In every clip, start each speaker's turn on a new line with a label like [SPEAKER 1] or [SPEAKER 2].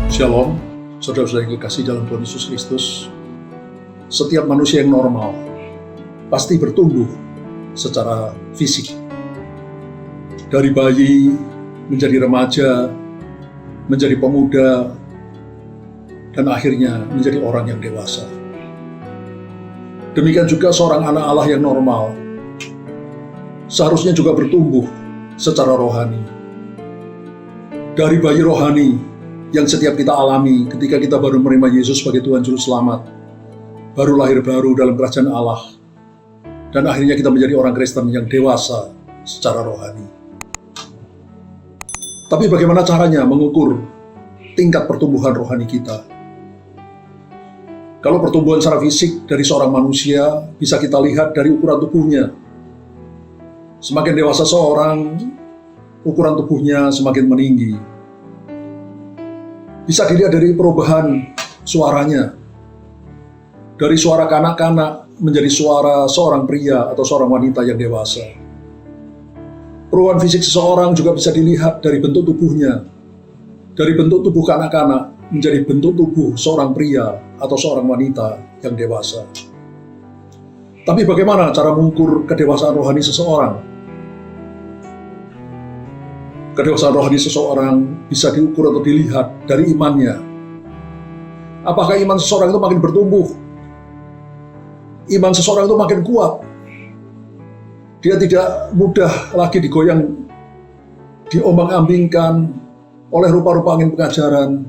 [SPEAKER 1] Shalom, saudara-saudara yang dikasihi dalam Tuhan Yesus Kristus. Setiap manusia yang normal pasti bertumbuh secara fisik. Dari bayi menjadi remaja, menjadi pemuda, dan akhirnya menjadi orang yang dewasa. Demikian juga seorang anak Allah yang normal seharusnya juga bertumbuh secara rohani. Dari bayi rohani yang setiap kita alami ketika kita baru menerima Yesus sebagai Tuhan Juru Selamat, baru lahir baru dalam kerajaan Allah, dan akhirnya kita menjadi orang Kristen yang dewasa secara rohani. Tapi bagaimana caranya mengukur tingkat pertumbuhan rohani kita? Kalau pertumbuhan secara fisik dari seorang manusia bisa kita lihat dari ukuran tubuhnya. Semakin dewasa seorang, ukuran tubuhnya semakin meninggi. Bisa dilihat dari perubahan suaranya. Dari suara kanak-kanak menjadi suara seorang pria atau seorang wanita yang dewasa. Perubahan fisik seseorang juga bisa dilihat dari bentuk tubuhnya. Dari bentuk tubuh kanak-kanak menjadi bentuk tubuh seorang pria atau seorang wanita yang dewasa. Tapi bagaimana cara mengukur kedewasaan rohani seseorang? Kedewasaan rohani seseorang bisa diukur atau dilihat dari imannya. Apakah iman seseorang itu makin bertumbuh? Iman seseorang itu makin kuat. Dia tidak mudah lagi digoyang, diombang-ambingkan oleh rupa-rupa angin pengajaran.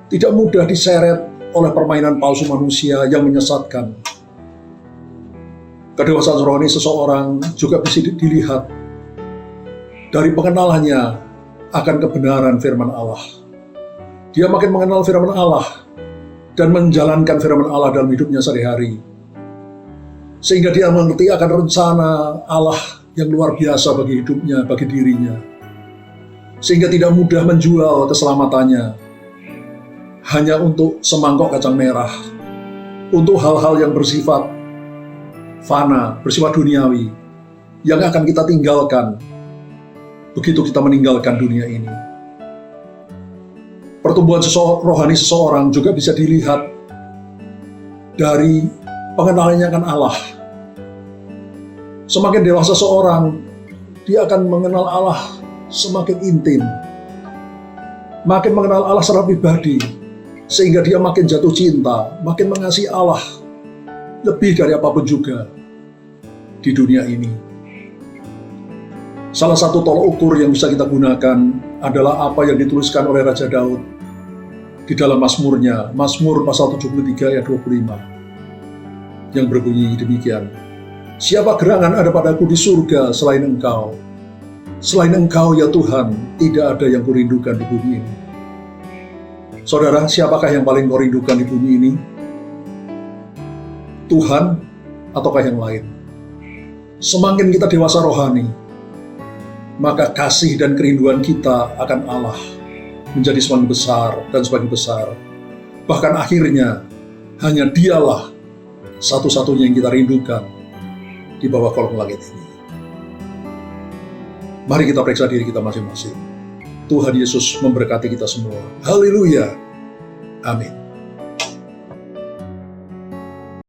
[SPEAKER 1] Tidak mudah diseret oleh permainan palsu manusia yang menyesatkan. Kedewasaan rohani seseorang juga bisa dilihat dari pengenalannya akan kebenaran firman Allah. Dia makin mengenal firman Allah dan menjalankan firman Allah dalam hidupnya sehari-hari. Sehingga dia mengerti akan rencana Allah yang luar biasa bagi hidupnya, bagi dirinya. Sehingga tidak mudah menjual keselamatannya hanya untuk semangkok kacang merah, untuk hal-hal yang bersifat fana, bersifat duniawi, yang akan kita tinggalkan begitu kita meninggalkan dunia ini. Pertumbuhan rohani seseorang juga bisa dilihat dari pengenalannya akan Allah. Semakin dewasa seorang, dia akan mengenal Allah semakin intim, makin mengenal Allah secara pribadi, sehingga dia makin jatuh cinta, makin mengasihi Allah lebih dari apapun juga di dunia ini. Salah satu tolok ukur yang bisa kita gunakan adalah apa yang dituliskan oleh Raja Daud di dalam Mazmurnya, Mazmur pasal 73 ayat 25, yang berbunyi demikian. Siapa gerangan ada padaku di surga selain Engkau? Selain Engkau ya Tuhan, tidak ada yang kurindukan di bumi ini. Saudara, siapakah yang paling kau rindukan di bumi ini? Tuhan ataukah yang lain? Semakin kita dewasa rohani, maka kasih dan kerinduan kita akan Allah menjadi semakin besar dan semakin besar. Bahkan akhirnya, hanya Dialah satu-satunya yang kita rindukan di bawah kolong langit ini. Mari kita periksa diri kita masing-masing. Tuhan Yesus memberkati kita semua. Haleluya. Amin.